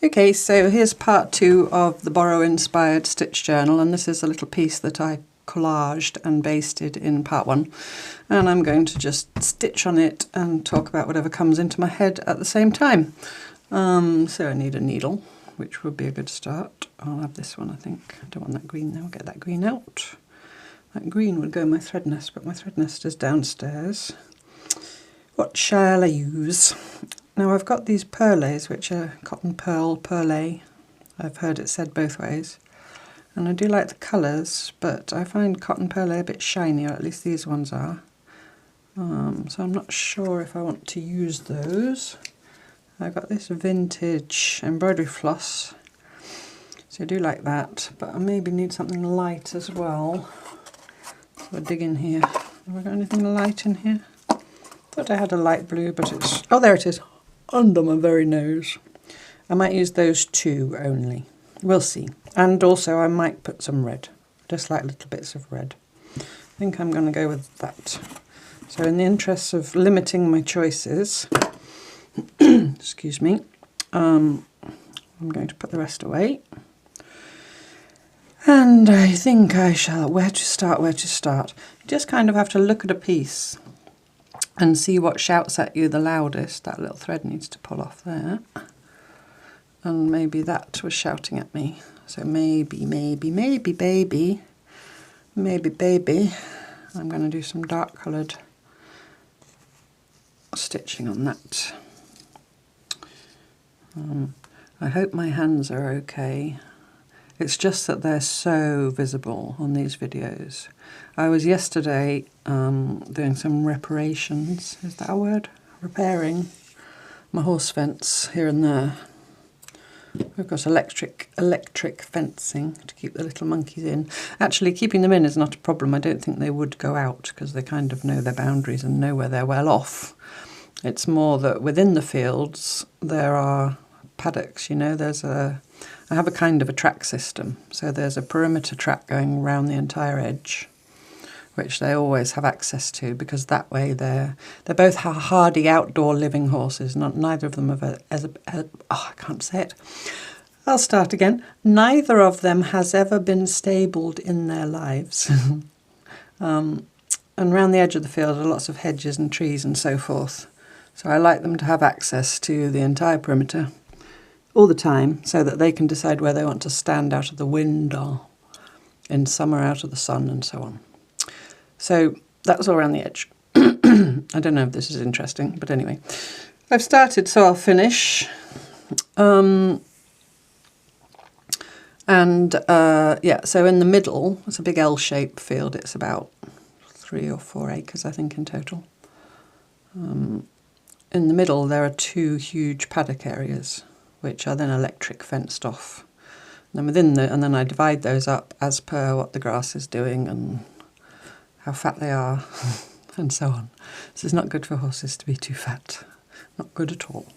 Okay, so here's part 2 of the Boro inspired stitch journal, and this is a little piece that I collaged and basted in part 1, and I'm going to just stitch on it and talk about whatever comes into my head at the same time. So I need a needle, which would be a good start. I'll have this one, I think. I don't want that green though. I'll get that green out. That green would go in my thread nest, but my thread nest is downstairs. What shall I use? Now I've got these perlés, which are cotton pearl perlé. I've heard it said both ways. And I do like the colours, but I find cotton perlé a bit shiny, or at least these ones are. So I'm not sure if I want to use those. I've got this vintage embroidery floss, so I do like that, but I maybe need something light as well. So I'll dig in here. Have I got anything light in here? Thought I had a light blue, but it's... oh, there it is. Under my very nose. I might use those two only. We'll see. And also I might put some red. Just like little bits of red. I think I'm going to go with that. So in the interest of limiting my choices, excuse me, I'm going to put the rest away. And I think I shall... where to start, where to start? You just kind of have to look at a piece and see what shouts at you the loudest. That little thread needs to pull off there. And maybe that was shouting at me. So maybe, baby, I'm going to do some dark coloured stitching on that. I hope my hands are okay. It's just that they're so visible on these videos. I was yesterday doing some reparations, is that a word? Repairing my horse fence here and there. We've got electric fencing to keep the little monkeys in. Actually, keeping them in is not a problem. I don't think they would go out because they kind of know their boundaries and know where they're well off. It's more that within the fields there are paddocks, you know, I have a kind of a track system. So there's a perimeter track going around the entire edge, which they always have access to, because that way they're both hardy outdoor living horses. Neither of them have I can't say it. I'll start again. Neither of them has ever been stabled in their lives. And around the edge of the field are lots of hedges and trees and so forth. So I like them to have access to the entire perimeter all the time, so that they can decide where they want to stand out of the wind or in summer out of the sun and so on. So that's all around the edge. I don't know if this is interesting, but anyway. I've started, so I'll finish. Yeah, so in the middle, it's a big L-shaped field. It's about 3 or 4 acres, I think, in total. In the middle, there are 2 huge paddock areas, which are then electric fenced off. And then I divide those up as per what the grass is doing and how fat they are and so on. This is not good for horses to be too fat. Not good at all.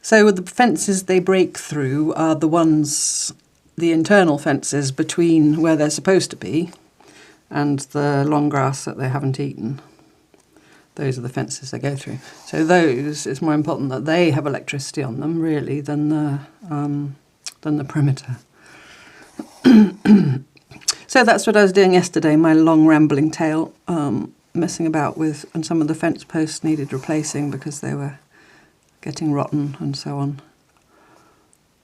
So the fences they break through are the internal fences between where they're supposed to be and the long grass that they haven't eaten. Those are the fences they go through. So those, it's more important that they have electricity on them, really, than the perimeter. So that's what I was doing yesterday, my long rambling tale, messing about with, and some of the fence posts needed replacing because they were getting rotten and so on.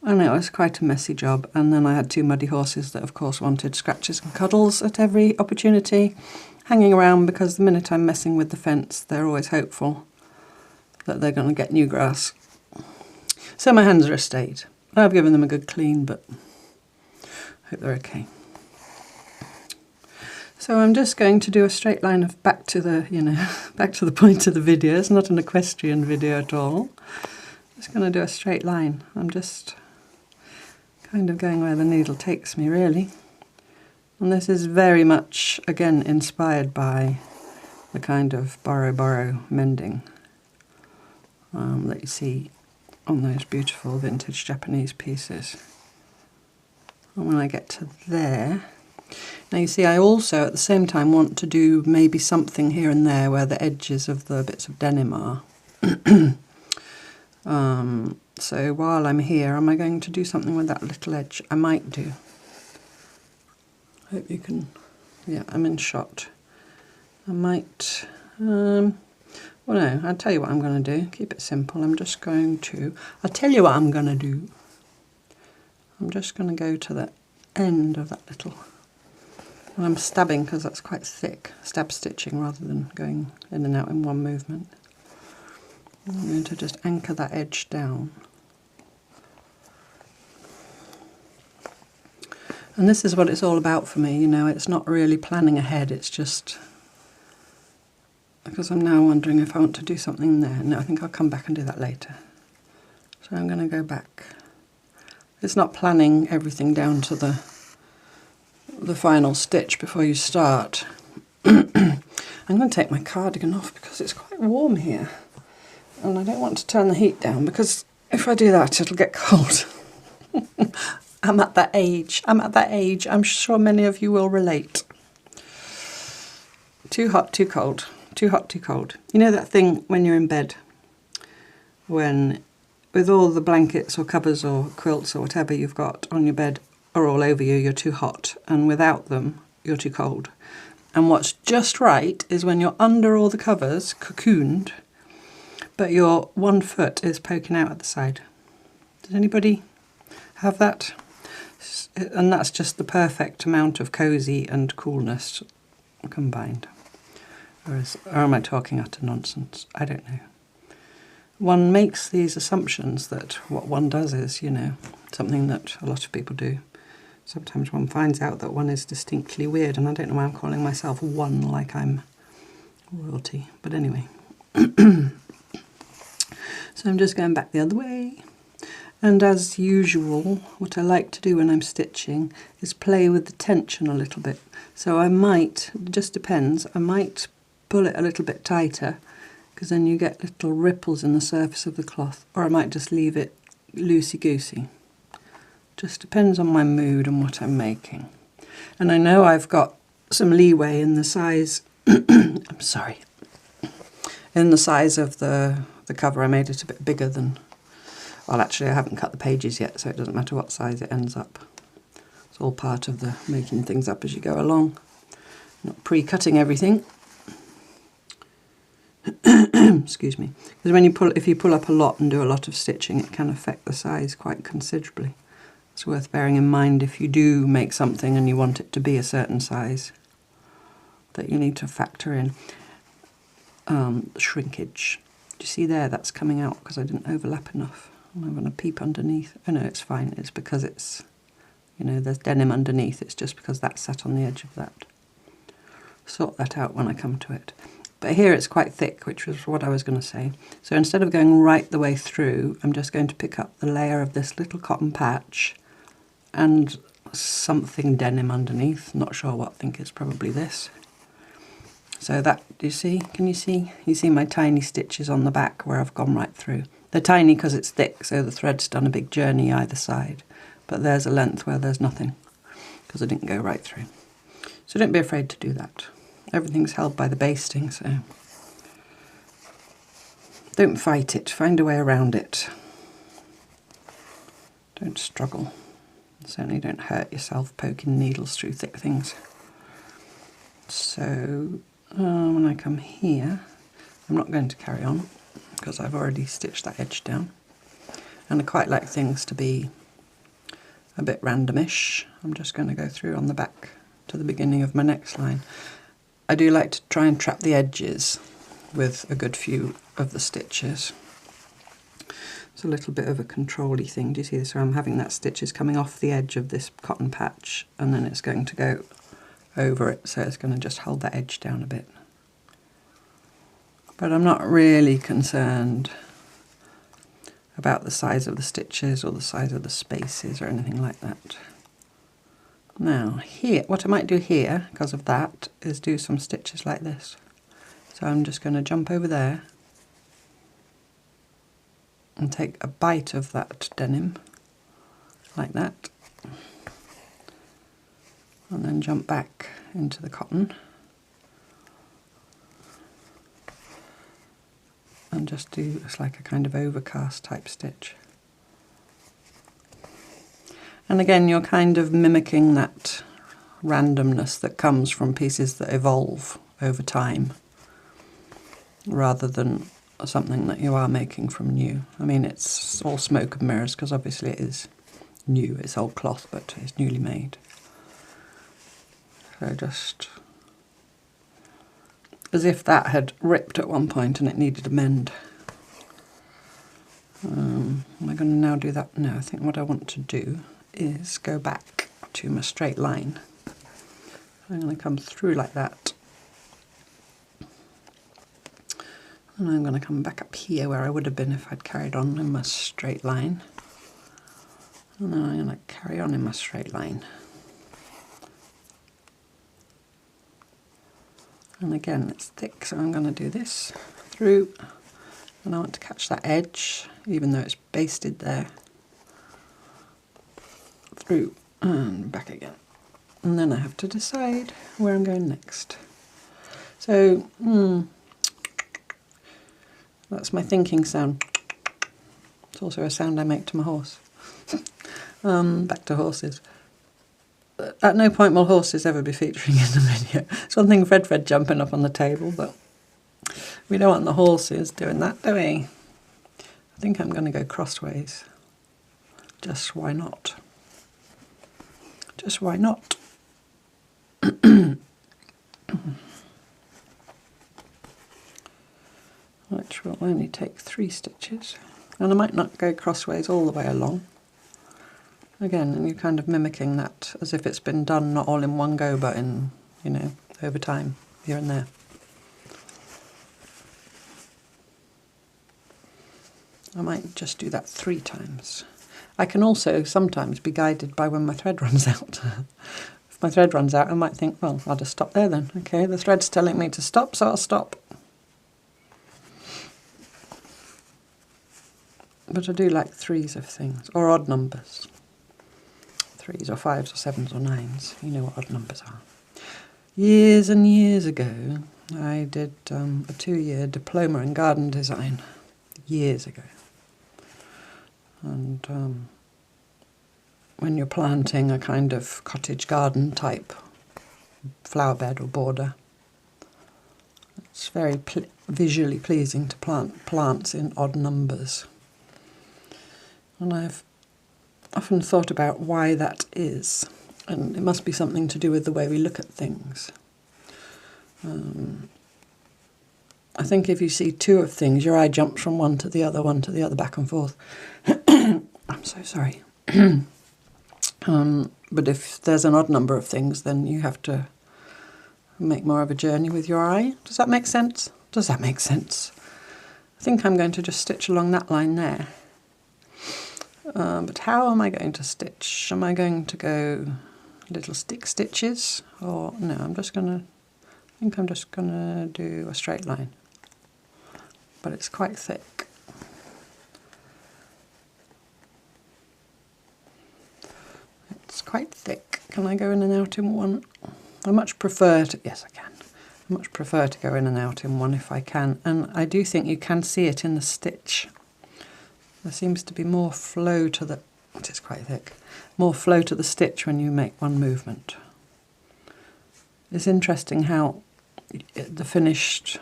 And it was quite a messy job. And then I had 2 muddy horses that, of course, wanted scratches and cuddles at every opportunity, hanging around, because the minute I'm messing with the fence, they're always hopeful that they're going to get new grass. So my hands are a state. I've given them a good clean, but I hope they're okay. So I'm just going to do a straight line of back to the point of the video. It's not an equestrian video at all. Just going to do a straight line. I'm just kind of going where the needle takes me, really. And this is very much, again, inspired by the kind of Boro mending that you see on those beautiful vintage Japanese pieces. And when I get to there, now you see I also at the same time want to do maybe something here and there where the edges of the bits of denim are. So while I'm here, am I going to do something with that little edge? I might do. Hope you can, yeah, I'm in shot. I might, well no, I'll tell you what I'm going to do. Keep it simple. I'm just going to, I'll tell you what I'm going to do. I'm just going to go to the end of that little, and I'm stabbing because that's quite thick, stab stitching rather than going in and out in one movement. I'm going to just anchor that edge down. And this is what it's all about for me, you know, it's not really planning ahead, it's just, because I'm now wondering if I want to do something there. No, I think I'll come back and do that later. So I'm going to go back. It's not planning everything down to the final stitch before you start. I'm going to take my cardigan off because it's quite warm here. And I don't want to turn the heat down because if I do that it'll get cold. I'm at that age. I'm sure many of you will relate. Too hot, too cold. Too hot, too cold. You know that thing when you're in bed, when with all the blankets or covers or quilts or whatever you've got on your bed or all over you, you're too hot, and without them, you're too cold. And what's just right is when you're under all the covers, cocooned, but your one foot is poking out at the side. Does anybody have that? And that's just the perfect amount of cosy and coolness combined. Or am I talking utter nonsense? I don't know. One makes these assumptions that what one does is, you know, something that a lot of people do. Sometimes one finds out that one is distinctly weird, and I don't know why I'm calling myself one like I'm royalty. But anyway. So I'm just going back the other way. And as usual, what I like to do when I'm stitching is play with the tension a little bit. So I might, it just depends, I might pull it a little bit tighter because then you get little ripples in the surface of the cloth, or I might just leave it loosey-goosey. Just depends on my mood and what I'm making. And I know I've got some leeway in the size, I'm sorry, in the size of the cover. I made it a bit bigger than, well actually I haven't cut the pages yet, so it doesn't matter what size it ends up. It's all part of the making things up as you go along, not pre-cutting everything. Excuse me. Because when if you pull up a lot and do a lot of stitching, it can affect the size quite considerably. It's worth bearing in mind if you do make something and you want it to be a certain size, that you need to factor in shrinkage. Do you see there? That's coming out because I didn't overlap enough. I'm going to peep underneath. Oh no, it's fine. It's because it's, you know, there's denim underneath. It's just because that's sat on the edge of that. Sort that out when I come to it. But here it's quite thick, which was what I was going to say. So instead of going right the way through, I'm just going to pick up the layer of this little cotton patch and something denim underneath. Not sure what, I think it's probably this. So that, do you see? Can you see? You see my tiny stitches on the back where I've gone right through. They're tiny because it's thick, so the thread's done a big journey either side. But there's a length where there's nothing, because I didn't go right through. So don't be afraid to do that. Everything's held by the basting, so don't fight it. Find a way around it. Don't struggle. Certainly don't hurt yourself poking needles through thick things. So when I come here, I'm not going to carry on because I've already stitched that edge down. And I quite like things to be a bit randomish. I'm just going to go through on the back to the beginning of my next line. I do like to try and trap the edges with a good few of the stitches. It's a little bit of a control-y thing. Do you see this? So I'm having that stitches coming off the edge of this cotton patch, and then it's going to go over it, so it's going to just hold that edge down a bit. But I'm not really concerned about the size of the stitches or the size of the spaces or anything like that. Now here, what I might do here, because of that, is do some stitches like this. So I'm just going to jump over there and take a bite of that denim, like that, and then jump back into the cotton. and just do, it's like a kind of overcast type stitch. And again, you're kind of mimicking that randomness that comes from pieces that evolve over time, rather than something that you are making from new. I mean, it's all smoke and mirrors because obviously it is new, it's old cloth, but it's newly made. So just as if that had ripped at one point and it needed a mend. Am I going to now do that? No, I think what I want to do is go back to my straight line. I'm going to come through like that. And I'm going to come back up here where I would have been if I'd carried on in my straight line. And then I'm going to carry on in my straight line. And again, it's thick, so I'm going to do this through. And I want to catch that edge, even though it's basted there. Through and back again. And then I have to decide where I'm going next. So, that's my thinking sound. It's also a sound I make to my horse. Back to horses. At no point will horses ever be featuring in the video. It's one thing Fred jumping up on the table, but we don't want the horses doing that, do we? I think I'm going to go crossways. Just why not? Just why not? Which will only take 3 stitches. And I might not go crossways all the way along. Again, and you're kind of mimicking that as if it's been done not all in one go, but in, you know, over time, here and there. I might just do that 3 times. I can also sometimes be guided by when my thread runs out. If my thread runs out, I might think, well, I'll just stop there then. Okay, the thread's telling me to stop, so I'll stop. But I do like 3s of things, or odd numbers. 3s or 5s or 7s or 9s. You know what odd numbers are. Years and years ago, I did a 2-year diploma in garden design. Years ago. And when you're planting a kind of cottage garden type flower bed or border, it's very visually pleasing to plant plants in odd numbers. And I've often thought about why that is, and it must be something to do with the way we look at things. I think if you see 2 of things, your eye jumps from one to the other, back and forth. I'm so sorry. But if there's an odd number of things, then you have to make more of a journey with your eye. Does that make sense? Does that make sense? I think I'm going to just stitch along that line there. But how am I going to stitch? Am I going to go little stick stitches? Or no, I think I'm just going to do a straight line. But it's quite thick. It's quite thick. Can I go in and out in one? I much prefer to, yes I can. I much prefer to go in and out in one if I can. And I do think you can see it in the stitch. There seems to be more flow to the, it is quite thick, more flow to the stitch when you make one movement. It's interesting how the finished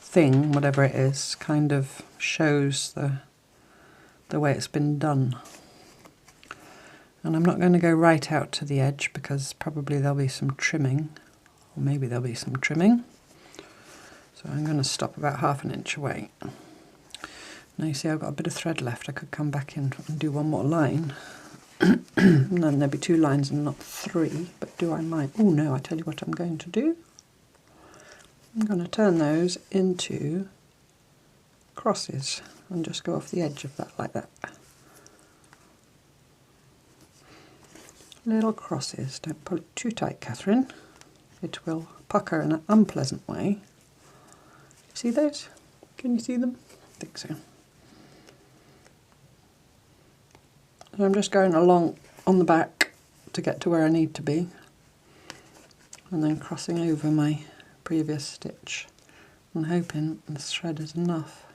thing, whatever it is, kind of shows the way it's been done. And I'm not going to go right out to the edge because probably there'll be some trimming, or maybe there'll be some trimming. So I'm going to stop about ½ an inch away. Now you see I've got a bit of thread left. I could come back in and do one more line. And then there'll be 2 lines and not 3. But do I mind? Oh no, I tell you what I'm going to do. I'm going to turn those into crosses and just go off the edge of that like that. Little crosses. Don't pull it too tight, Catherine. It will pucker in an unpleasant way. See those? Can you see them? I think so. So I'm just going along on the back to get to where I need to be, and then crossing over my previous stitch and hoping the thread is enough.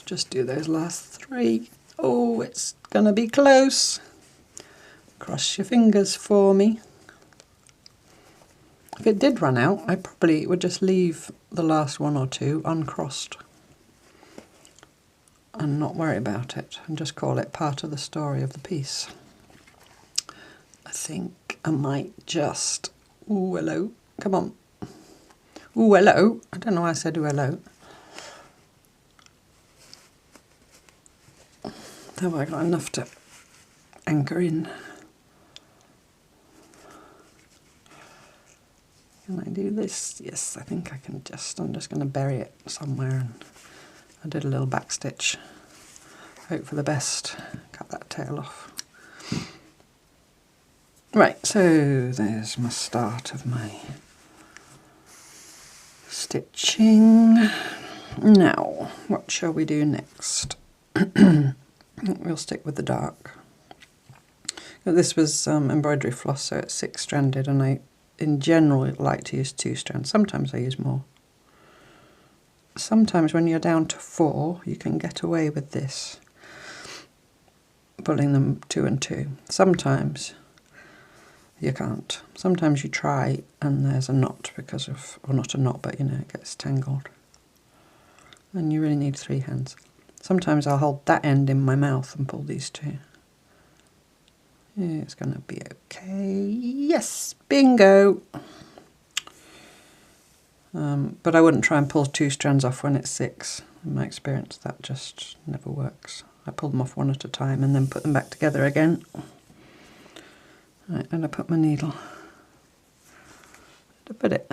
just do those last 3. Oh, it's gonna be close. Cross your fingers for me. If it did run out, I probably would just leave the last 1 or 2 uncrossed and not worry about it and just call it part of the story of the piece. I think I might just... Ooh, hello. Come on. Ooh, hello. I don't know why I said ooh, hello. Have I got enough to anchor in? Can I do this? Yes, I think I can just... I'm just going to bury it somewhere. And I did a little back stitch. Hope for the best. Cut that tail off. Right, so there's my start of my stitching. Now, what shall we do next? We'll stick with the dark. This was embroidery floss, so it's 6-stranded, and I, in general, like to use 2 strands. Sometimes I use more. Sometimes when you're down to 4, you can get away with this, pulling them 2 and 2. Sometimes you can't. Sometimes you try and there's a knot because of, or not a knot, but you know, it gets tangled. And you really need 3 hands. Sometimes I'll hold that end in my mouth and pull these 2. Yeah, it's going to be okay. Yes, bingo! But I wouldn't try and pull 2 strands off when it's 6. In my experience, that just never works. I pull them off one at a time and then put them back together again. Right, and I put my needle. Where to put it?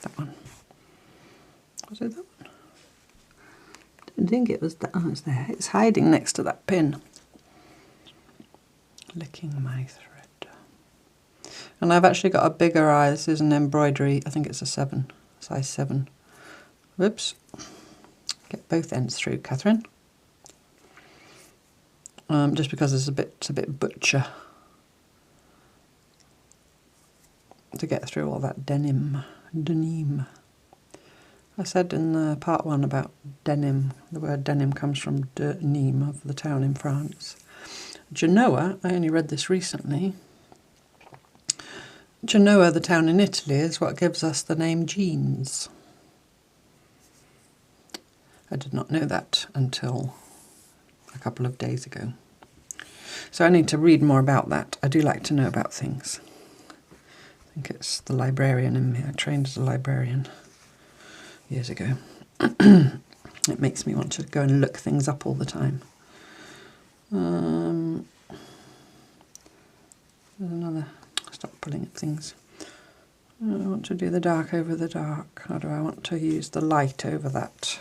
That one. Was it that one? Didn't think it was that. Oh, it's there. It's hiding next to that pin. Licking my thread. And I've actually got a bigger eye. This is an embroidery. I think it's a 7, size 7. Whoops. Get both ends through, Catherine. Just because it's a bit butcher to get through all that denim. I said in part 1 about denim. The word denim comes from de Nîmes, of the town in France. Genoa, I only read this recently. Genoa, the town in Italy, is what gives us the name jeans. I did not know that until a couple of days ago. So I need to read more about that. I do like to know about things. I think it's the librarian in me. I trained as a librarian years ago. It makes me want to go and look things up all the time. There's another... Stop pulling at things. I want to do the dark over the dark. Or do I want to use the light over that?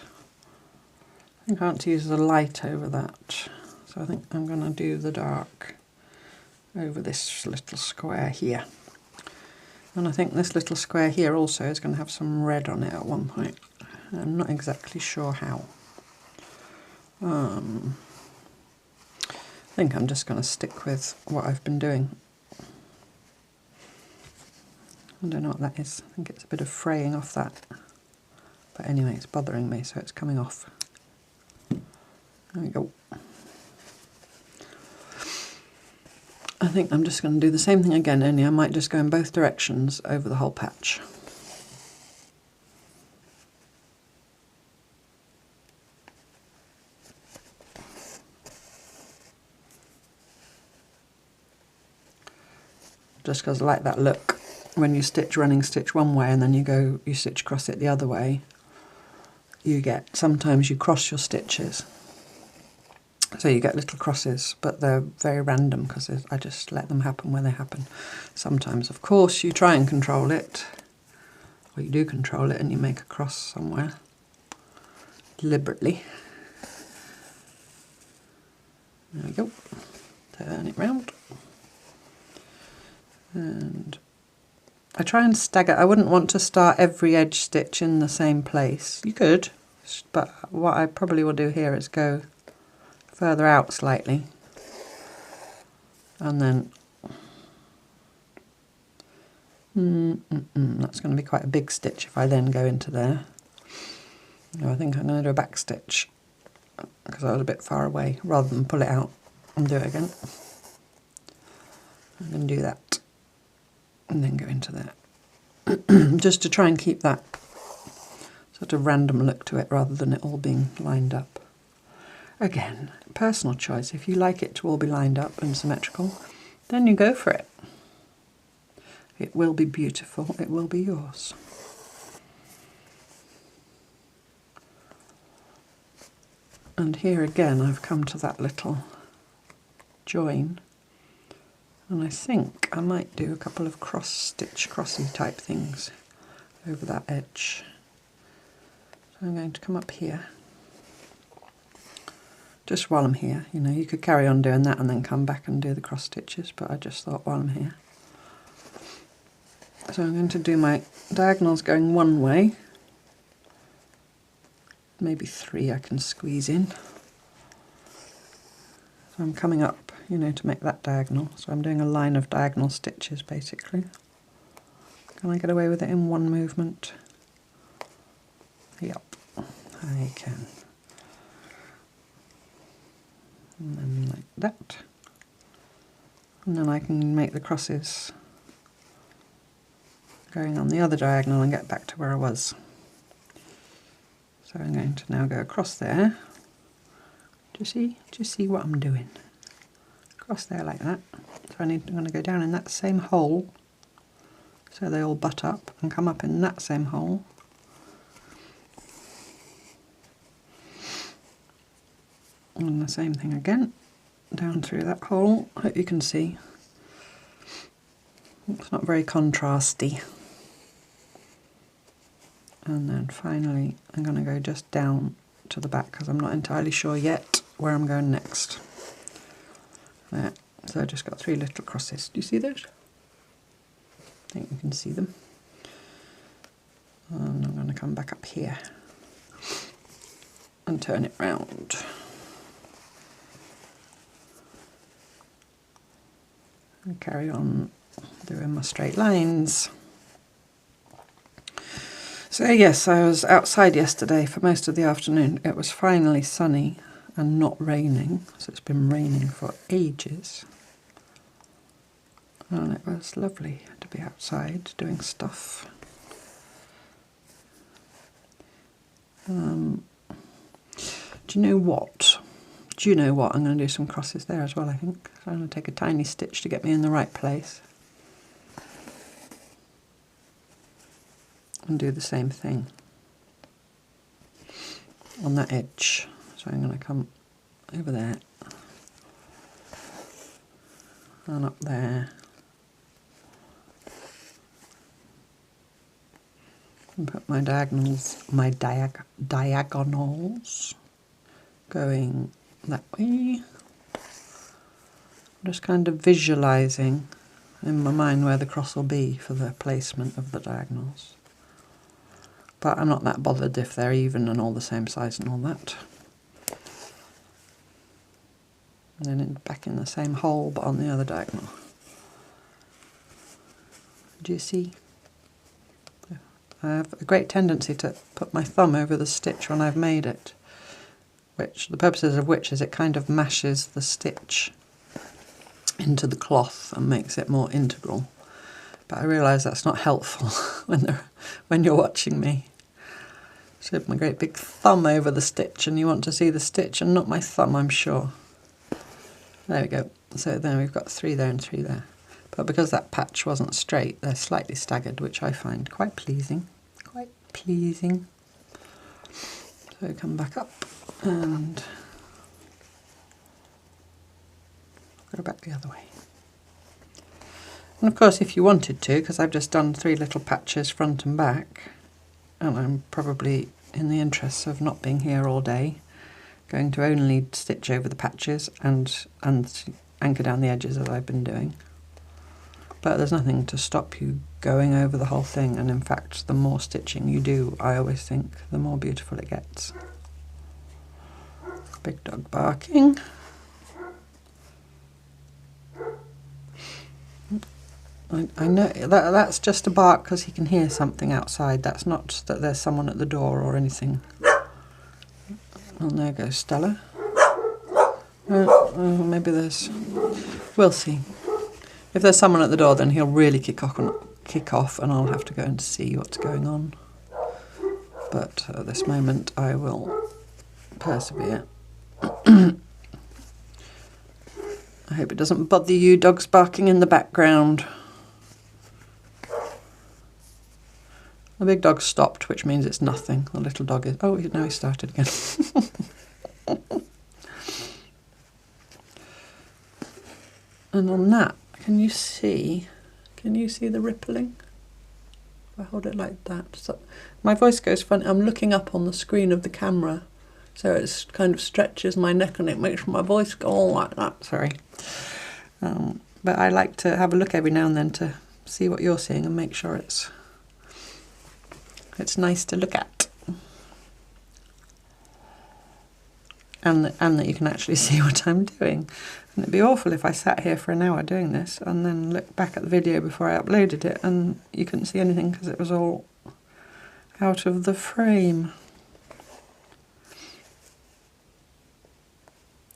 I think I want to use the light over that. So I think I'm going to do the dark over this little square here. And I think this little square here also is going to have some red on it at one point. I'm not exactly sure how. I think I'm just going to stick with what I've been doing. I don't know what that is. I think it's a bit of fraying off that. But anyway, it's bothering me, so it's coming off. There we go. I think I'm just going to do the same thing again, only I might just go in both directions over the whole patch. Just because I like that look. When you stitch running stitch one way and then you stitch across it the other way, you get, sometimes you cross your stitches. So you get little crosses, but they're very random because I just let them happen when they happen. Sometimes, of course, you try and control it, or you do control it and you make a cross somewhere, deliberately. There we go. Turn it round. And I try and stagger. I wouldn't want to start every edge stitch in the same place. You could, but what I probably will do here is go further out slightly, and then that's going to be quite a big stitch if I then go into there. No, I think I'm going to do a back stitch because I was a bit far away, rather than pull it out and do it again. I'm going to do that and then go into there. Just to try and keep that sort of random look to it rather than it all being lined up. Again, personal choice. If you like it to all be lined up and symmetrical, then you go for it. It will be beautiful, it will be yours. And here again I've come to that little join, and I think I might do a couple of cross stitch crossy type things over that edge. So I'm going to come up here. Just while I'm here, you know, you could carry on doing that and then come back and do the cross stitches, but I just thought while I'm here. So I'm going to do my diagonals going one way, maybe 3 I can squeeze in. So I'm coming up, you know, to make that diagonal. So I'm doing a line of diagonal stitches basically. Can I get away with it in one movement? Yep, I can. And then like that. And then I can make the crosses going on the other diagonal and get back to where I was. So I'm going to now go across there. Do you see what I'm doing? Across there like that. So I'm going to go down in that same hole, so they all butt up, and come up in that same hole. And the same thing again, down through that hole. Hope you can see. It's not very contrasty. And then finally I'm going to go just down to the back because I'm not entirely sure yet where I'm going next. There. So I just got 3 little crosses. Do you see those? I think you can see them. And I'm going to come back up here and turn it round. And carry on doing my straight lines. So yes, I was outside yesterday for most of the afternoon. It was finally sunny and not raining, so it's been raining for ages. And it was lovely to be outside doing stuff. Do you know what? I'm going to do some crosses there as well, I think. So I'm going to take a tiny stitch to get me in the right place. And do the same thing on that edge. So I'm going to come over there and up there and put my diagonals, diagonals going that way. I'm just kind of visualising in my mind where the cross will be for the placement of the diagonals. But I'm not that bothered if they're even and all the same size and all that. And then back in the same hole but on the other diagonal. Do you see? I have a great tendency to put my thumb over the stitch when I've made it, which the purposes of which is it kind of mashes the stitch into the cloth and makes it more integral. But I realise that's not helpful when you're watching me. So my great big thumb over the stitch, and you want to see the stitch and not my thumb, I'm sure. There we go. So then we've got 3 there and 3 there. But because that patch wasn't straight, they're slightly staggered, which I find quite pleasing. Quite pleasing. So come back up and go back the other way. And of course, if you wanted to, because I've just done 3 little patches front and back, and I'm probably, in the interests of not being here all day, going to only stitch over the patches and anchor down the edges as I've been doing. But there's nothing to stop you going over the whole thing, and in fact the more stitching you do, I always think, the more beautiful it gets. Big dog barking. I know that's just a bark because he can hear something outside. That's not that there's someone at the door or anything. And there goes Stella. Maybe there's... We'll see. If there's someone at the door, then he'll really kick off and I'll have to go and see what's going on. But at this moment, I will persevere. I hope it doesn't bother you, dogs barking in the background. The big dog stopped, which means it's nothing. The little dog is... Oh, now he started again. And on that, can you see the rippling? If I hold it like that. So my voice goes funny. I'm looking up on the screen of the camera, so it kind of stretches my neck and it makes my voice go all like that. Sorry. But I like to have a look every now and then to see what you're seeing and make sure it's nice to look at. And that you can actually see what I'm doing. And it'd be awful if I sat here for an hour doing this and then looked back at the video before I uploaded it and you couldn't see anything because it was all out of the frame.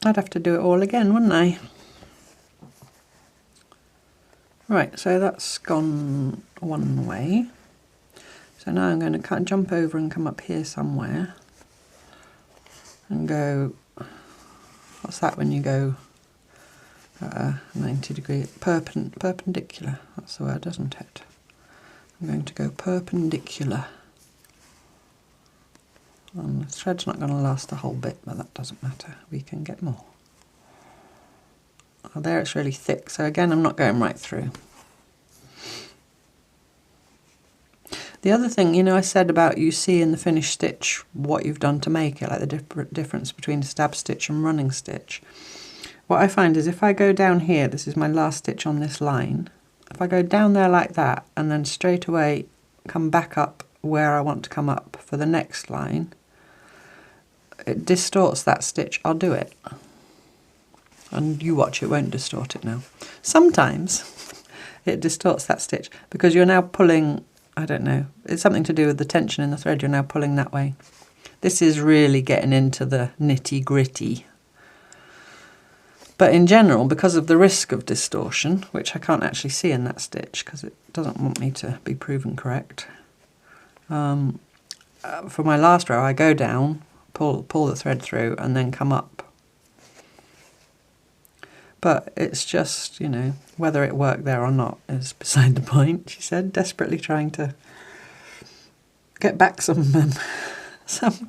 I'd have to do it all again, wouldn't I? Right, so that's gone one way. So now I'm going to kind of jump over and come up here somewhere and go, what's that when you go 90 degree, perpendicular, that's the word, isn't it? I'm going to go perpendicular. And the thread's not going to last the whole bit, but that doesn't matter, we can get more. Oh, there it's really thick, so again I'm not going right through. The other thing, you know, I said about you see in the finished stitch what you've done to make it, like the difference between stab stitch and running stitch. What I find is if I go down here, this is my last stitch on this line, if I go down there like that and then straight away come back up where I want to come up for the next line, it distorts that stitch. I'll do it. And you watch, it won't distort it now. Sometimes it distorts that stitch because you're now pulling, I don't know, it's something to do with the tension in the thread, you're now pulling that way. This is really getting into the nitty-gritty. But in general, because of the risk of distortion, which I can't actually see in that stitch because it doesn't want me to be proven correct, for my last row I go down, pull the thread through and then come up. But it's just, you know, whether it worked there or not is beside the point, she said, desperately trying to get back some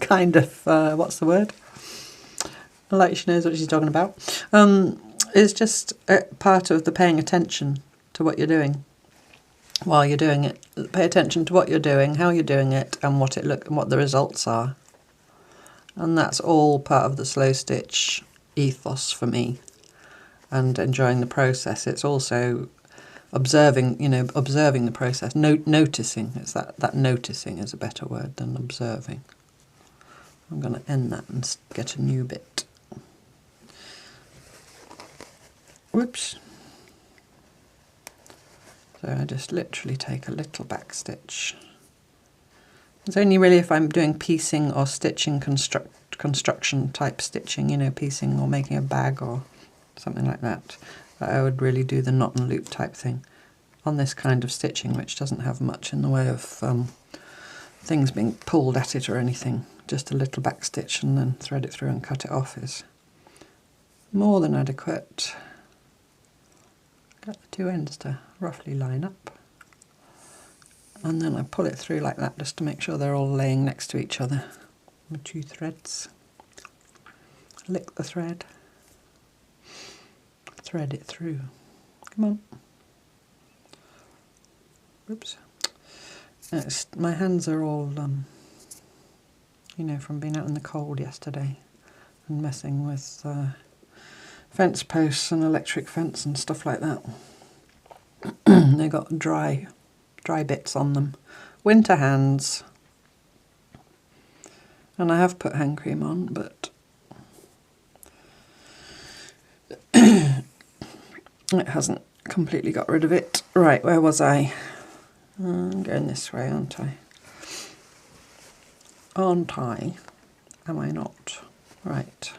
kind of, what's the word? Like she knows what she's talking about. It's just part of the paying attention to what you're doing while you're doing it. Pay attention to what you're doing, how you're doing it, and what the results are. And that's all part of the slow stitch ethos for me. And enjoying the process. It's also observing, you know, observing the process, noticing. It's that noticing is a better word than observing. I'm going to end that and get a new bit. Whoops. So I just literally take a little back stitch. It's only really if I'm doing piecing or stitching construction type stitching, you know, piecing or making a bag or something like that, I would really do the knot and loop type thing. On this kind of stitching, which doesn't have much in the way of things being pulled at it or anything, just a little back stitch and then thread it through and cut it off is more than adequate. Get the two ends to roughly line up. And then I pull it through like that just to make sure they're all laying next to each other. The two threads. Lick the thread. Thread it through. Come on. Oops. My hands are all, you know, from being out in the cold yesterday and messing with fence posts and electric fence and stuff like that. They got dry bits on them. Winter hands. And I have put hand cream on, but it hasn't completely got rid of it. Right, where was I? I'm going this way, aren't I? Aren't I? Am I not? Right.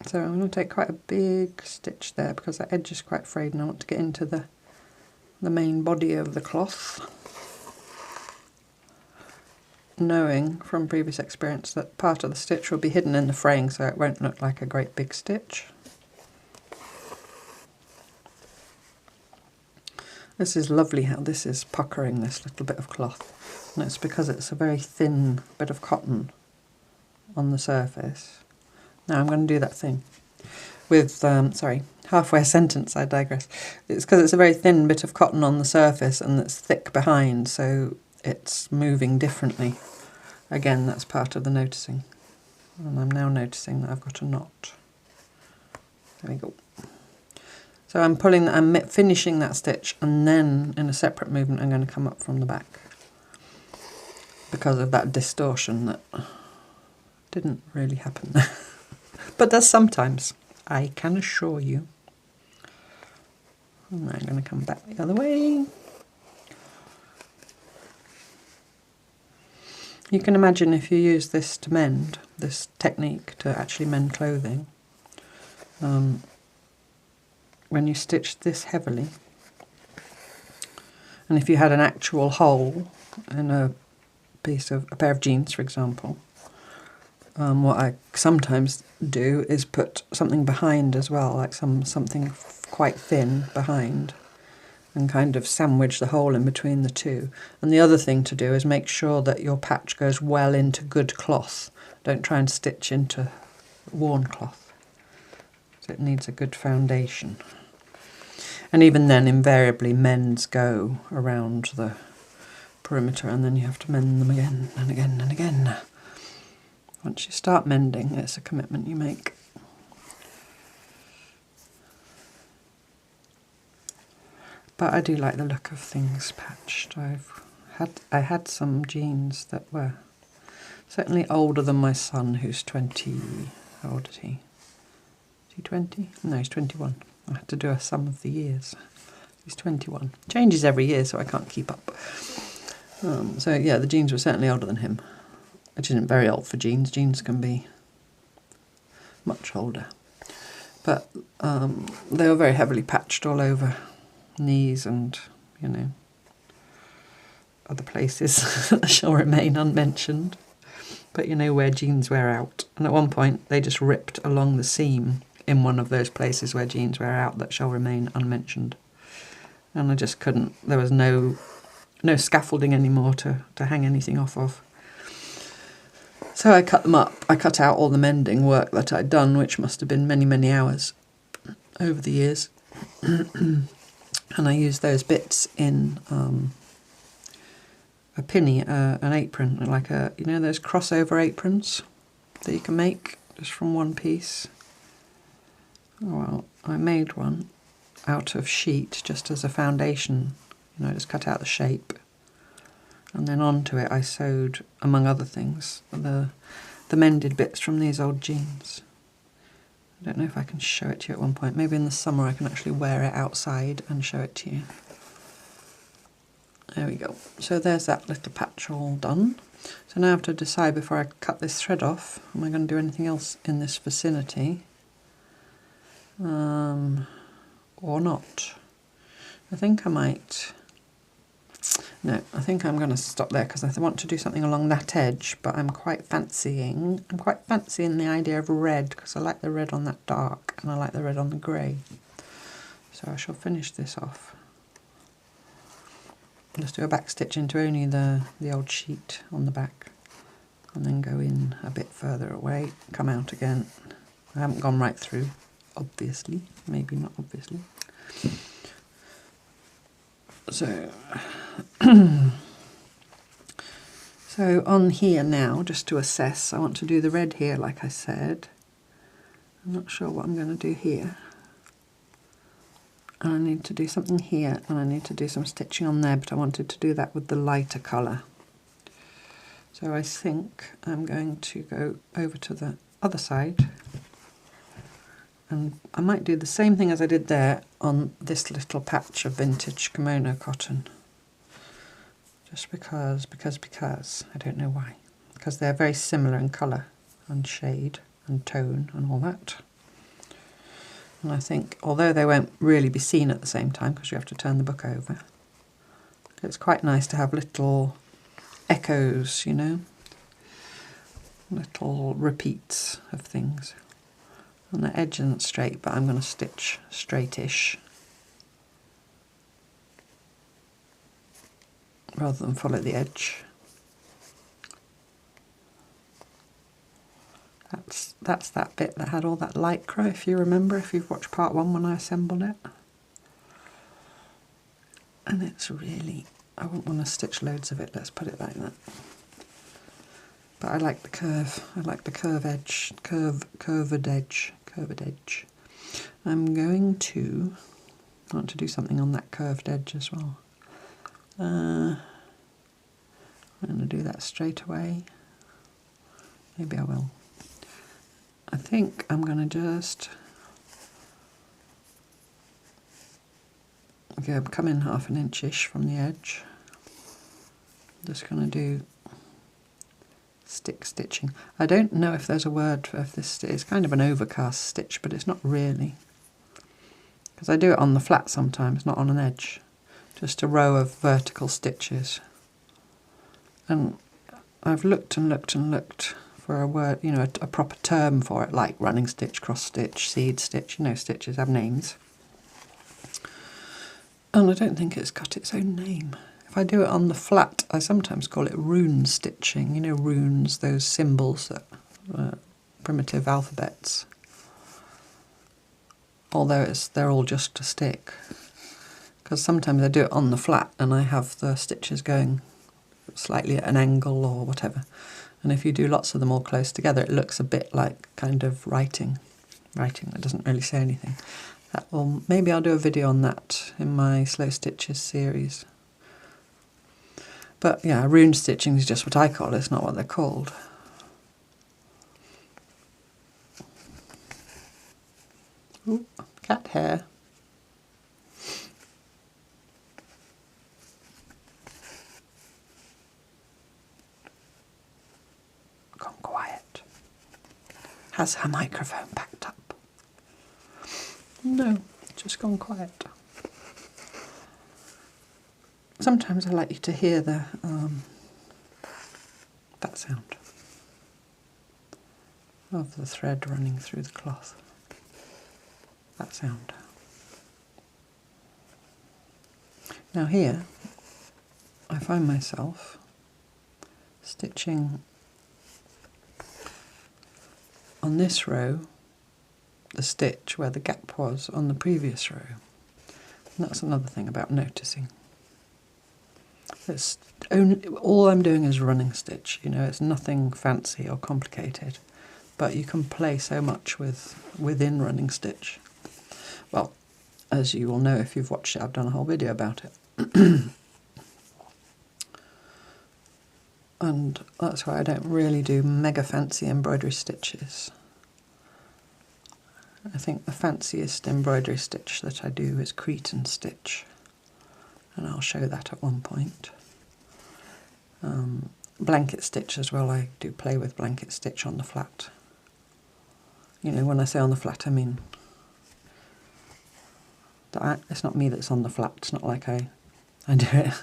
So I'm going to take quite a big stitch there because that edge is quite frayed and I want to get into the main body of the cloth. Knowing from previous experience that part of the stitch will be hidden in the fraying, so it won't look like a great big stitch. This is lovely how this is puckering this little bit of cloth, and it's because it's a very thin bit of cotton on the surface. Now I'm going to do that thing with, sorry, halfway a sentence, I digress. It's because it's a very thin bit of cotton on the surface and it's thick behind, so it's moving differently. Again, that's part of the noticing. And I'm now noticing that I've got a knot. There we go. So I'm finishing that stitch, and then in a separate movement I'm going to come up from the back because of that distortion that didn't really happen. But does sometimes, I can assure you. And I'm going to come back the other way. You can imagine if you use this to mend, this technique to actually mend clothing, when you stitch this heavily, and if you had an actual hole in a pair of jeans, for example, what I sometimes do is put something behind as well, like something quite thin behind, and kind of sandwich the hole in between the two. And the other thing to do is make sure that your patch goes well into good cloth. Don't try and stitch into worn cloth. So it needs a good foundation. And even then, invariably, mends go around the perimeter, and then you have to mend them again and again and again. Once you start mending, it's a commitment you make. But I do like the look of things patched. I had some jeans that were certainly older than my son, who's 20. How old is he? Is he 20? No, he's 21. I had to do a sum of the years. He's 21. Changes every year, so I can't keep up. So yeah, the jeans were certainly older than him, which isn't very old for jeans. Jeans can be much older. But they were very heavily patched all over knees and, you know, other places that shall remain unmentioned. But you know where jeans wear out. And at one point they just ripped along the seam in one of those places where jeans wear out that shall remain unmentioned. And I just couldn't, there was no scaffolding anymore to hang anything off of. So I cut them up. I cut out all the mending work that I'd done, which must have been many, many hours over the years. And I used those bits in a pinny, an apron, like you know those crossover aprons that you can make just from one piece? Well, I made one out of sheet just as a foundation, you know, just cut out the shape. And then onto it I sewed, among other things, the mended bits from these old jeans. I don't know if I can show it to you at one point. Maybe in the summer I can actually wear it outside and show it to you. There we go. So there's that little patch all done. So now I have to decide before I cut this thread off, am I going to do anything else in this vicinity? Or not. I think I might. No, I think I'm going to stop there because I want to do something along that edge, but I'm quite fancying the idea of red because I like the red on that dark and I like the red on the grey. So I shall finish this off. Just do a back stitch into only the old sheet on the back and then go in a bit further away, come out again. I haven't gone right through, obviously, maybe not obviously. So, so on here now, just to assess, I want to do the red here like I said. I'm not sure what I'm going to do here. And I need to do something here and I need to do some stitching on there, but I wanted to do that with the lighter colour. So I think I'm going to go over to the other side and I might do the same thing as I did there on this little patch of vintage kimono cotton. just because, I don't know why. Because they're very similar in colour and shade and tone and all that. And I think, although they won't really be seen at the same time because you have to turn the book over, it's quite nice to have little echoes, you know, little repeats of things. And the edge isn't straight, but I'm going to stitch straightish rather than follow the edge. That's that bit that had all that lycra, if you remember, if you've watched part 1 when I assembled it. And it's really, I wouldn't want to stitch loads of it, let's put it like that. But I like the curve, I like the curved edge. I'm going to, I want to do something on that curved edge as well. I'm going to do that straight away. Maybe I will. I think I'm going to just come in 1/2 inch-ish from the edge. Just going to do stick stitching. I don't know if there's a word for this. It's kind of an overcast stitch, but it's not really. Because I do it on the flat sometimes, not on an edge. Just a row of vertical stitches. And I've looked and looked and looked for a word, you know, a proper term for it, like running stitch, cross stitch, seed stitch, you know, stitches have names. And I don't think it's got its own name. If I do it on the flat, I sometimes call it rune stitching, you know, runes, those symbols, that primitive alphabets. Although they're all just a stick. Because sometimes I do it on the flat and I have the stitches going slightly at an angle or whatever. And if you do lots of them all close together, it looks a bit like kind of writing that doesn't really say anything. Maybe I'll do a video on that in my Slow Stitches series. But yeah, rune stitching is just what I call it, it's not what they're called. Ooh, cat hair. Gone quiet. Has her microphone packed up? No, just gone quiet. Sometimes I like you to hear the that sound of the thread running through the cloth. That sound. Now here, I find myself stitching on this row the stitch where the gap was on the previous row. And that's another thing about noticing. All I'm doing is running stitch, you know, it's nothing fancy or complicated, but you can play so much within running stitch. Well, as you will know if you've watched it, I've done a whole video about it. And that's why I don't really do mega fancy embroidery stitches. I think the fanciest embroidery stitch that I do is Cretan stitch, and I'll show that at one point. Blanket stitch as well, I do play with blanket stitch on the flat. You know, when I say on the flat, I mean it's not me that's on the flat, it's not like I do it.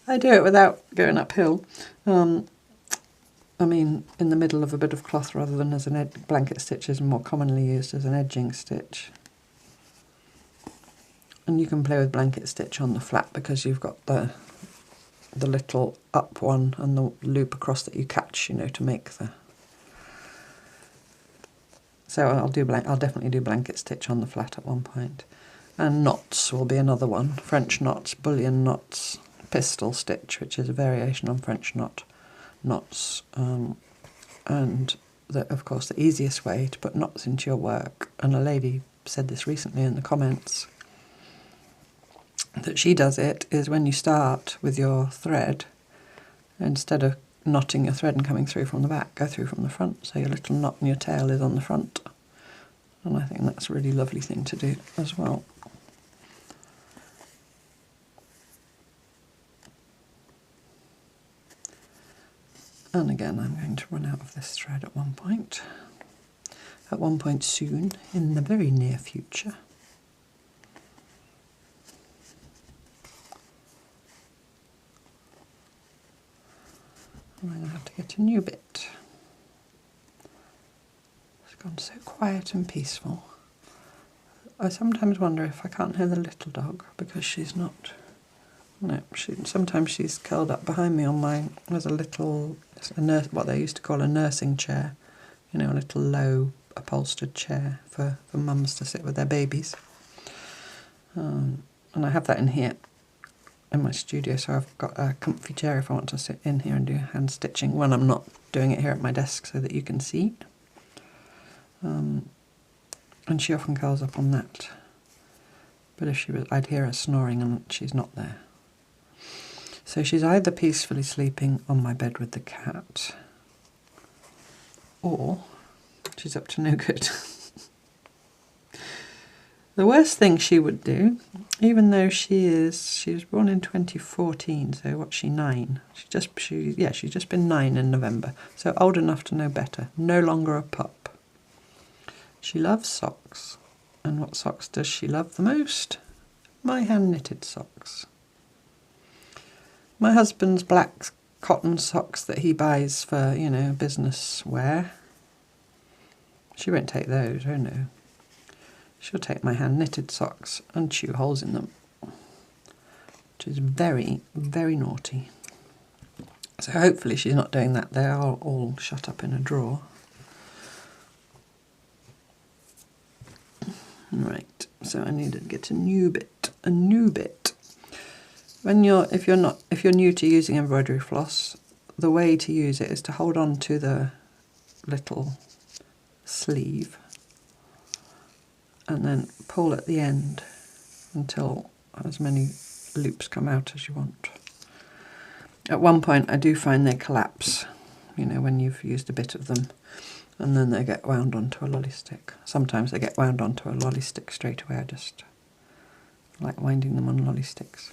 I do it without going uphill. I mean, in the middle of a bit of cloth rather than as an blanket stitch is more commonly used as an edging stitch. And you can play with blanket stitch on the flat because you've got the little up one and the loop across that you catch, you know, to make the... So I'll definitely do blanket stitch on the flat at one point. And knots will be another one. French knots, bullion knots, pistol stitch, which is a variation on French knots, and of course the easiest way to put knots into your work, and a lady said this recently in the comments, that she does it, is when you start with your thread, instead of knotting your thread and coming through from the back, go through from the front, so your little knot in your tail is on the front. And I think that's a really lovely thing to do as well. And again, I'm going to run out of this thread at one point soon, in the very near future. I'm going to have to get a new bit. It's gone so quiet and peaceful. I sometimes wonder if I can't hear the little dog because she's not. No, sometimes she's curled up behind me on my. There's a little, what they used to call a nursing chair, you know, a little low upholstered chair for mums to sit with their babies. And I have that in here in my studio, so I've got a comfy chair if I want to sit in here and do hand stitching when I'm not doing it here at my desk, so that you can see. And she often curls up on that. But if she was, I'd hear her snoring and she's not there. So she's either peacefully sleeping on my bed with the cat, or she's up to no good. The worst thing she would do, even though she was born in 2014, so what's she, 9? She's just been 9 in November, so old enough to know better, no longer a pup. She loves socks, and what socks does she love the most? My hand-knitted socks. My husband's black cotton socks that he buys for, you know, business wear. She won't take those, oh no. She'll take my hand-knitted socks and chew holes in them, which is very, very naughty. So hopefully she's not doing that. They are all shut up in a drawer. Right, so I need to get a new bit. If you're new to using embroidery floss, the way to use it is to hold on to the little sleeve and then pull at the end until as many loops come out as you want. At one point I do find they collapse, you know, when you've used a bit of them, and then they get wound onto a lolly stick. Sometimes they get wound onto a lolly stick straight away. I just like winding them on lolly sticks.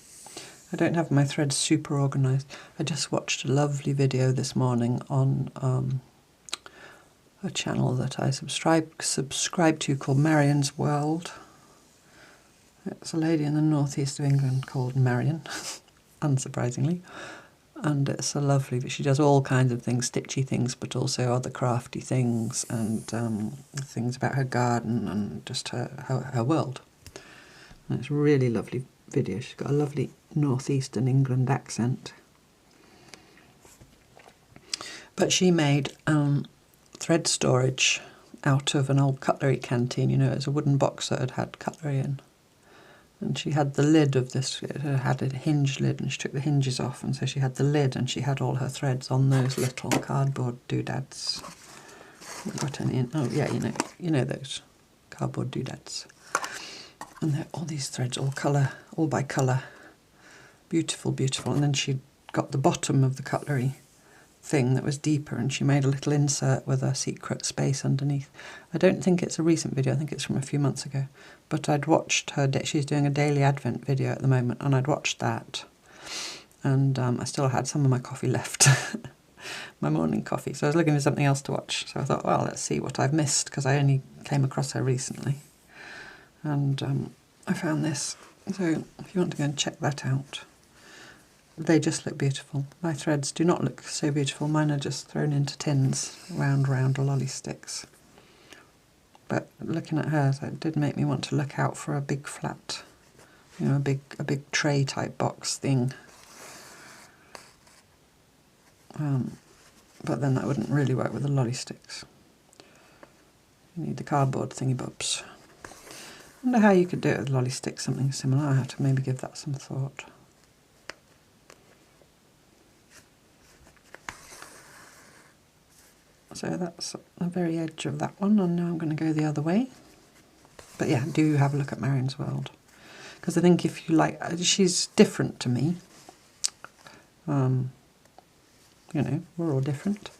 I don't have my threads super organised. I just watched a lovely video this morning on a channel that I subscribe to called Marion's World. It's a lady in the northeast of England called Marion, unsurprisingly. And it's a lovely, she does all kinds of things, stitchy things, but also other crafty things, and things about her garden and just her world. And it's a really lovely video. She's got a lovely northeastern England accent. But she made thread storage out of an old cutlery canteen. You know, it's a wooden box that had cutlery in. And she had the lid of this, it had a hinge lid, and she took the hinges off, and so she had the lid, and she had all her threads on those little cardboard doodads. Haven't got any in. Oh yeah, you know those cardboard doodads. And they're all these threads, all by colour. Beautiful, beautiful. And then she got the bottom of the cutlery thing that was deeper, and she made a little insert with a secret space underneath. I don't think it's a recent video, I think it's from a few months ago, but I'd watched her, she's doing a daily advent video at the moment, and I'd watched that, and I still had some of my coffee left, my morning coffee, so I was looking for something else to watch, so I thought, well, let's see what I've missed, because I only came across her recently, and I found this, so if you want to go and check that out. They just look beautiful. My threads do not look so beautiful. Mine are just thrown into tins, round lolly sticks. But looking at hers, it did make me want to look out for a big flat, you know, a big tray type box thing. But then that wouldn't really work with the lolly sticks. You need the cardboard thingy bobs. I wonder how you could do it with lolly sticks, something similar. I have to maybe give that some thought. So that's the very edge of that one, and now I'm going to go the other way. But yeah, do have a look at Marion's World, because I think if you like, she's different to me. You know, we're all different.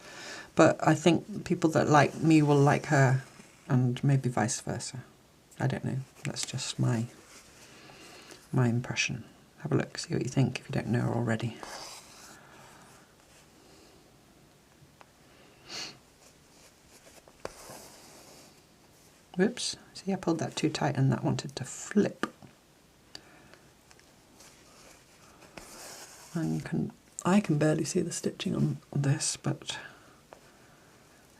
But I think people that like me will like her, and maybe vice versa. I don't know. That's just my impression. Have a look, see what you think if you don't know her already. Whoops, see, I pulled that too tight and that wanted to flip. And I can barely see the stitching on this, but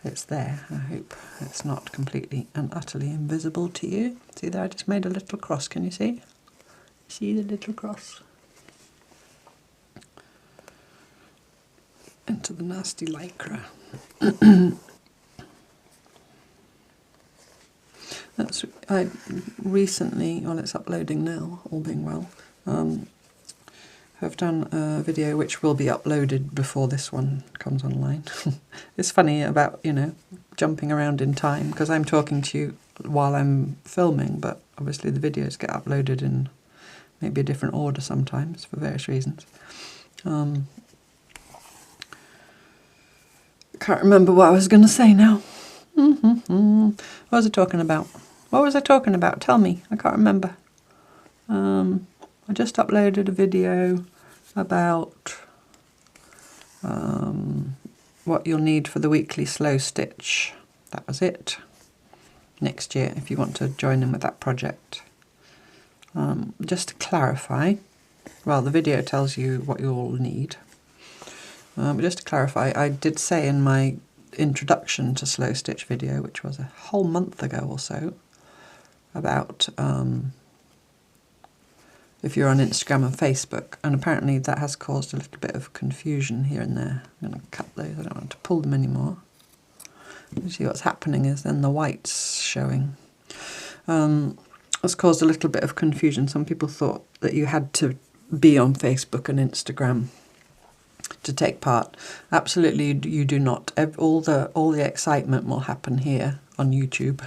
it's there. I hope it's not completely and utterly invisible to you. See there, I just made a little cross, can you see? See the little cross? Into the nasty lycra. I recently, well, it's uploading now, all being well, have done a video which will be uploaded before this one comes online. It's funny about, you know, jumping around in time, because I'm talking to you while I'm filming, but obviously the videos get uploaded in maybe a different order sometimes for various reasons. I can't remember what I was going to say now. What was I talking about? What was I talking about? Tell me. I can't remember. I just uploaded a video about what you'll need for the weekly slow stitch. That was it. Next year, if you want to join in with that project. Just to clarify, well, the video tells you what you'll need. But just to clarify, I did say in my introduction to slow stitch video, which was a whole month ago or so, about if you're on Instagram and Facebook, and apparently that has caused a little bit of confusion here and there. I'm going to cut those, I don't want to pull them anymore. You see what's happening is then the white's showing. It's caused a little bit of confusion. Some people thought that you had to be on Facebook and Instagram to take part. Absolutely you do not. All the excitement will happen here on YouTube.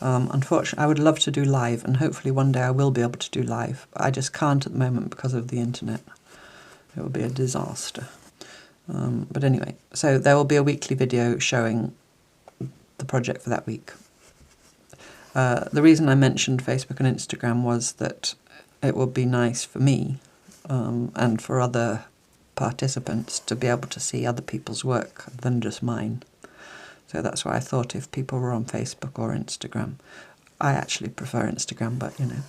Unfortunately, I would love to do live, and hopefully one day I will be able to do live, but I just can't at the moment because of the internet. It will be a disaster. But anyway, so there will be a weekly video showing the project for that week. The reason I mentioned Facebook and Instagram was that it would be nice for me and for other participants to be able to see other people's work than just mine. So that's why I thought if people were on Facebook or Instagram. I actually prefer Instagram, but you know,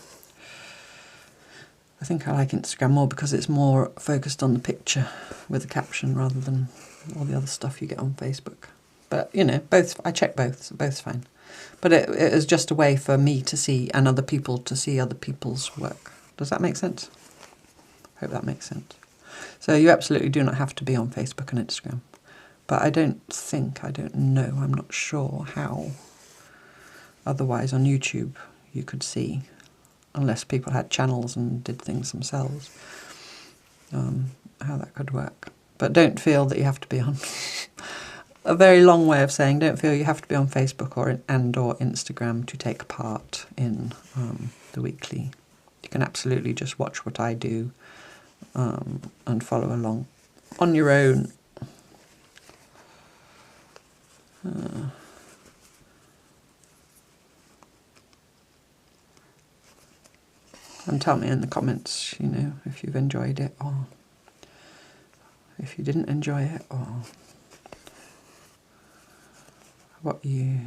I think I like Instagram more because it's more focused on the picture with a caption rather than all the other stuff you get on Facebook. But you know, both, I check both, so both's fine. But it is just a way for me to see and other people to see other people's work. Does that make sense? Hope that makes sense. So you absolutely do not have to be on Facebook and Instagram. But I don't know, I'm not sure how otherwise on YouTube you could see, unless people had channels and did things themselves, how that could work. But don't feel that you have to be on, a very long way of saying, don't feel you have to be on Facebook or Instagram to take part in the weekly. You can absolutely just watch what I do and follow along on your own. And tell me in the comments, you know, if you've enjoyed it or if you didn't enjoy it, or what you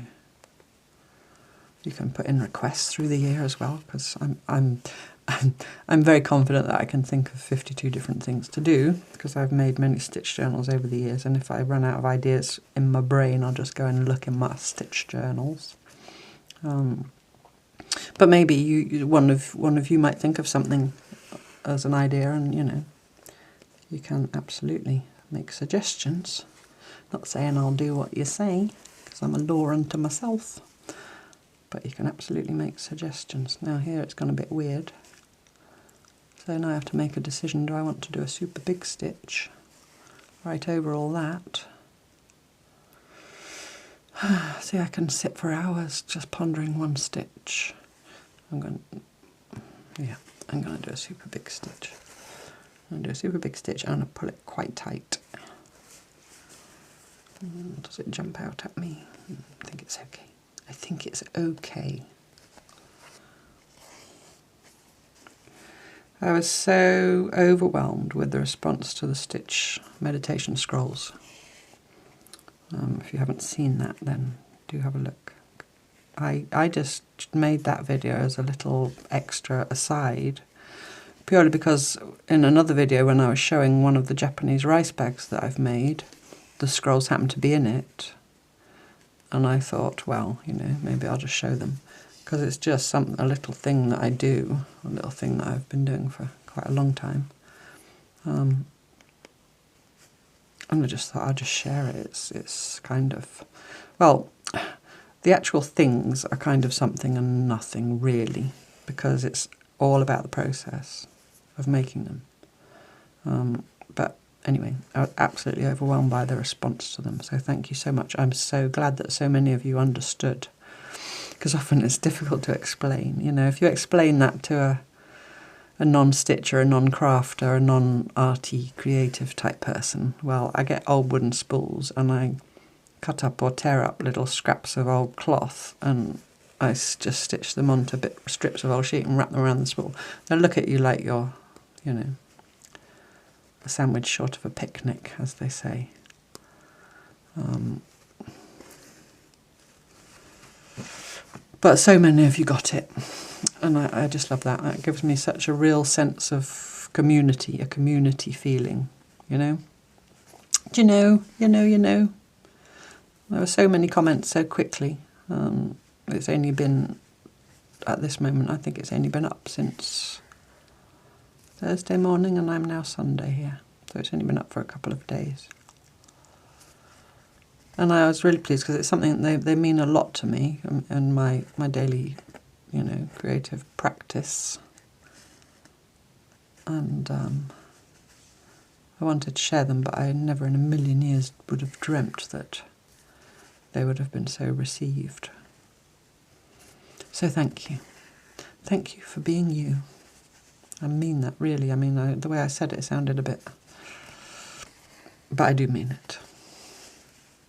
can put in requests through the year as well, because I'm very confident that I can think of 52 different things to do, because I've made many stitch journals over the years, and if I run out of ideas in my brain, I'll just go and look in my stitch journals. But maybe one of you might think of something as an idea, and you know, you can absolutely make suggestions. Not saying I'll do what you say, because I'm a law unto myself, but you can absolutely make suggestions. Now here it's gone a bit weird. So now I have to make a decision, do I want to do a super big stitch right over all that? See, I can sit for hours just pondering one stitch. I'm going to do a super big stitch. I'm going to do a super big stitch and I'm going to pull it quite tight. Does it jump out at me? I think it's okay. I think it's okay. I was so overwhelmed with the response to the stitch meditation scrolls. If you haven't seen that, then do have a look. I just made that video as a little extra aside, purely because in another video when I was showing one of the Japanese rice bags that I've made, the scrolls happened to be in it, and I thought, well, you know, maybe I'll just show them, because it's just a little thing that I do, a little thing that I've been doing for quite a long time. And I just thought I'd just share it. It's kind of, well, the actual things are kind of something and nothing really, because it's all about the process of making them. But anyway, I was absolutely overwhelmed by the response to them, so thank you so much. I'm so glad that so many of you understood, because often it's difficult to explain. You know, if you explain that to a non-stitcher, a non-crafter, a non-arty, creative type person, well, I get old wooden spools and I cut up or tear up little scraps of old cloth and I just stitch them onto strips of old sheet and wrap them around the spool. They'll look at you like you're, you know, a sandwich short of a picnic, as they say. But so many of you got it, and I just love that. That gives me such a real sense of community, a community feeling, you know? You know. There were so many comments so quickly. It's only been, at this moment, I think it's only been up since Thursday morning, and I'm now Sunday here. So it's only been up for a couple of days. And I was really pleased because it's something that they mean a lot to me in my daily, you know, creative practice. And I wanted to share them, but I never in a million years would have dreamt that they would have been so received. So thank you. Thank you for being you. I mean that, really. I mean, the way I said it sounded a bit... But I do mean it.